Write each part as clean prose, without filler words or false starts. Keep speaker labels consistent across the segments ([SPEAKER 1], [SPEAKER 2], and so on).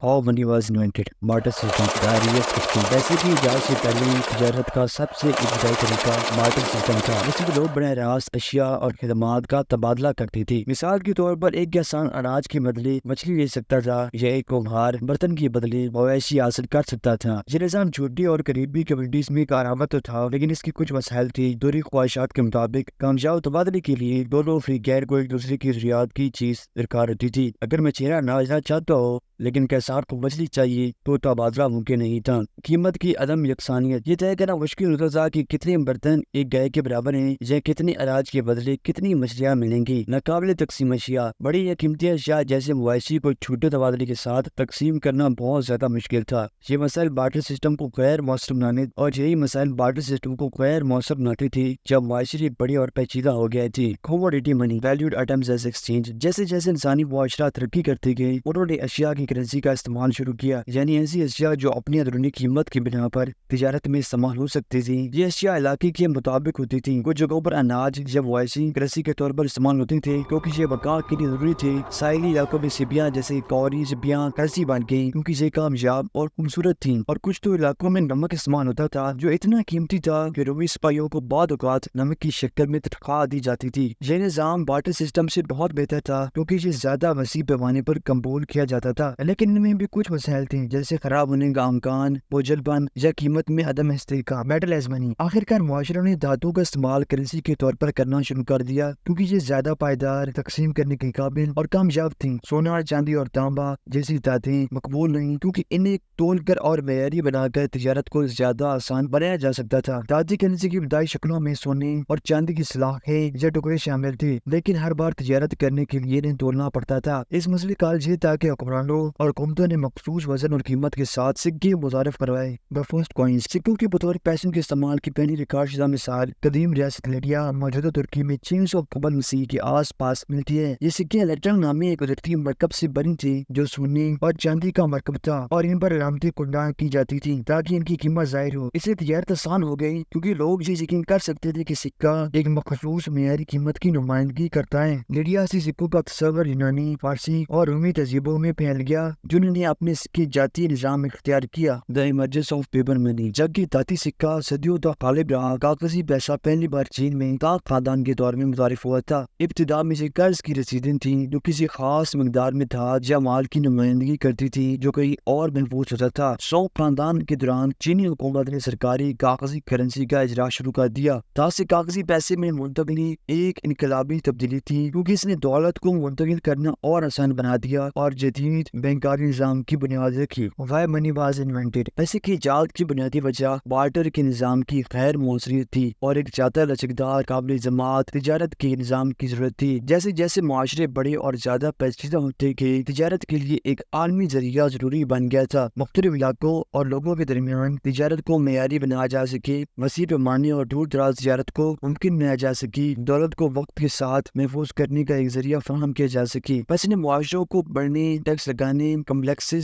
[SPEAKER 1] How money was invented. Barter system. The earliest system. वैसे भी इजाज़त से पहले तजारत का सबसे इब्तदाई तरीका बार्टर सिस्टम था, जिसमें लोग बरह रास्त अशिया और खदमात का तबादला करते थे। मिसाल के तौर पर एक किसान अनाज के बदले मछली ले सकता था या एक कुम्हार बर्तन के बदले मवेशी हासिल कर सकता था। ये निज़ाम छोटी और करीबी कम्युनिटीज में कारआमद तो था, लेकिन इसकी कुछ मसाइल थी। दूरी ख्वाहिशात के मुताबिक कामयाब तबादले के लिए दोनों फ्रीगैर को एक दूसरे की जरूरियात की चीज दरकार होती थी। अगर मैं चेहरा ना लेना चाहता हो लेकिन कैसार को मछली चाहिए तो तबादला मुमकिन नहीं था। कीमत की अदम यकसानियत। ये तय करना मुश्किल होता था कि कितने बर्तन एक गाय के बराबर हैं या कितने अनाज के बदले कितनी मछलियाँ मिलेंगी। नाकाबिल तकसीम अशिया। बड़ी या कीमती अशिया जैसे मवेशी को छोटे तबादले के साथ तकसीम करना बहुत ज्यादा मुश्किल था। ये मसाइल बार्टर सिस्टम को गैर मौसर बनाने और यही मसाइल बार्टर सिस्टम को गैर मौसर बनाते थे जब माशरे बड़ी और पेचीदा हो गए थे। Commodity money valued items as exchange. जैसे जैसे इंसानी मुआशरा तरक्की करते गए, उन्होंने अशिया की करेंसी का इस्तेमाल शुरू किया, यानी ऐसी अशिया जो अपनी अंदरूनी कीमत की बिना पर तिजारत में इस्तेमाल हो सकती थी। ये अशिया इलाके के मुताबिक होती थी। कुछ जगहों पर अनाज या मवेशी करेंसी के तौर पर इस्तेमाल होते थे क्योंकि ये बका के लिए जरूरी थे। साहिली इलाकों में सिबियां जैसे कौरी सिबियां करेंसी बन गई क्योंकि ये कामयाब और खूबसूरत थी। और कुछ तो इलाकों में नमक इस्तेमाल होता था जो इतना कीमती था कि रोमी सिपाहियों को बाद औकात नमक की शक्ल में तनख्वाह दी जाती थी। ये निज़ाम बार्टर सिस्टम से बहुत बेहतर था क्योंकि ये ज्यादा वसी पैमाने पर कबूल किया जाता था, लेकिन इनमें भी कुछ मसाइल थे जैसे खराब होने का अमकान, बोझलपन या कीमत में अदम इस्तेहकाम। Metal as money. आखिरकार मुआशरों ने धातु का इस्तेमाल करेंसी के तौर पर करना शुरू कर दिया क्योंकि ये ज्यादा पायदार, तकसीम करने के काबिल और कामयाब थी। सोना, चांदी और तांबा जैसी धातें मकबूल नहीं क्योंकि इन्हें तोल कर और मेयारी बनाकर तिजारत को ज्यादा आसान बनाया जा सकता था। धातु करेंसी की इब्तदाई शक्लों में सोने और चांदी की सलाखें या टुकड़े शामिल थे, लेकिन हर बार तिजारत करने के लिए इन्हें तोलना पड़ता था। इस मसले का हल ये था कि हुक्मरानों और हुकूमतों ने मखसूस वजन और कीमत के साथ सिक्के मुतारिफ करवाए। The first coins. सिक्कों के बतौर पैसों के इस्तेमाल की पहली रिकॉर्ड शुदा मिसाल कदीम रियासत लिबिया मौजूदा तुर्की में 600 कबल मसीह के आस पास मिलती है। ये सिक्के इलेक्ट्रॉन नामी एक कुदरती मरकब से बनी थी जो सोने और चांदी का मरकब था और इन पर अलामती कुंडा की जाती थी ताकि इनकी कीमत जाहिर हो। इससे तिजारत आसान हो गई क्योंकि लोग ये यकीन कर सकते थे कि सिक्का एक मखसूस मेयारी कीमत की नुमाइंदगी करता है। लिबिया से सिक्कों का तस्वर यूनानी, फारसी और रोमी तहजीबों में फैल गया जिन्होंने अपने सिक्के जाती निज़ाम इख्तियार किया। The emergence of paper money. जबकि धाती सिक्का सदियों तक गालिब रहा, कागजी पैसा पहली बार चीन में ताक खानदान के दौर में मुतारिफ हुआ था। इब्तिदा में से कर्ज की रसीदें थी जो किसी खास मकदार में था या माल की नुमाइंदगी करती थी जो कहीं और महफूज होता था। सौक खानदान के दौरान चीनी हुकूमत ने सरकारी कागजी करेंसी का इजरा शुरू कर दिया। तासे कागजी पैसे में मुंतकिली एक इनकलाबी तब्दीली थी क्योंकि इसने दौलत को मुंतकिल करना और आसान बना दिया और जदीद बैंकारी निज़ाम की बुनियाद रखी। Why money was invented. पैसे की इजाद की बुनियादी वजह बार्टर के निज़ाम की गैर मौसरियत थी और एक ज्यादा लचकदार काबिल जमात तिजारत के निज़ाम की जरूरत थी। जैसे जैसे मुआशरे बड़े और ज्यादा पेचीदा होते गए, तिजारत के लिए एक आलमी जरिया जरूरी बन गया था। मुख्तलिफ इलाकों और लोगों के दरमियान तिजारत को मेयारी बनाया जा सके, वसी पैमाने और दूर दराज तिजारत को मुमकिन बनाया जा सके, दौलत को वक्त के साथ महफूज करने का एक जरिया फराहम किया जा सके। पैसे ने मुआशरों को बढ़ने, टैक्स लगाने, कम्प्लेक्स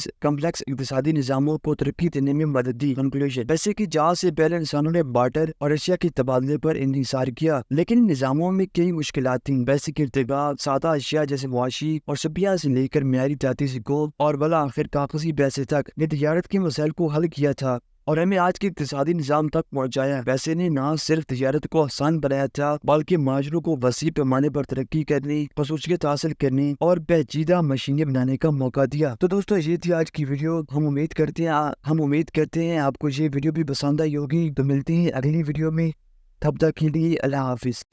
[SPEAKER 1] इक़्तिसादी निज़ामों को तरक्की देने में मदद दी। कंक्लूजन। पैसे की जहाज से पहले इंसानों ने बार्टर और अशिया के तबादले पर इन्हिसार किया, लेकिन इन निज़ामों में कई मुश्किलात थीं। पैसे की इर्तिगा सादा अशिया जैसे मुआशी और सबिया से लेकर मेयारी जाती सिक्कों और बला आखिर कागजी पैसे तक ने तिजारत के मसाइल को हल किया था और हमें आज के इक़्तिसादी निज़ाम तक पहुँचाया। पैसे ने न सिर्फ तिजारत को आसान बनाया था बल्कि माशरों को वसी पैमाने पर तरक्की करने, खसूसियत हासिल करने और पेचीदा मशीनें बनाने का मौका दिया। तो दोस्तों ये थी आज की वीडियो। हम उम्मीद करते हैं आपको ये वीडियो भी पसंद आई होगी। तो मिलते हैं अगली वीडियो में, तब तक के लिए अल्लाह हाफिज।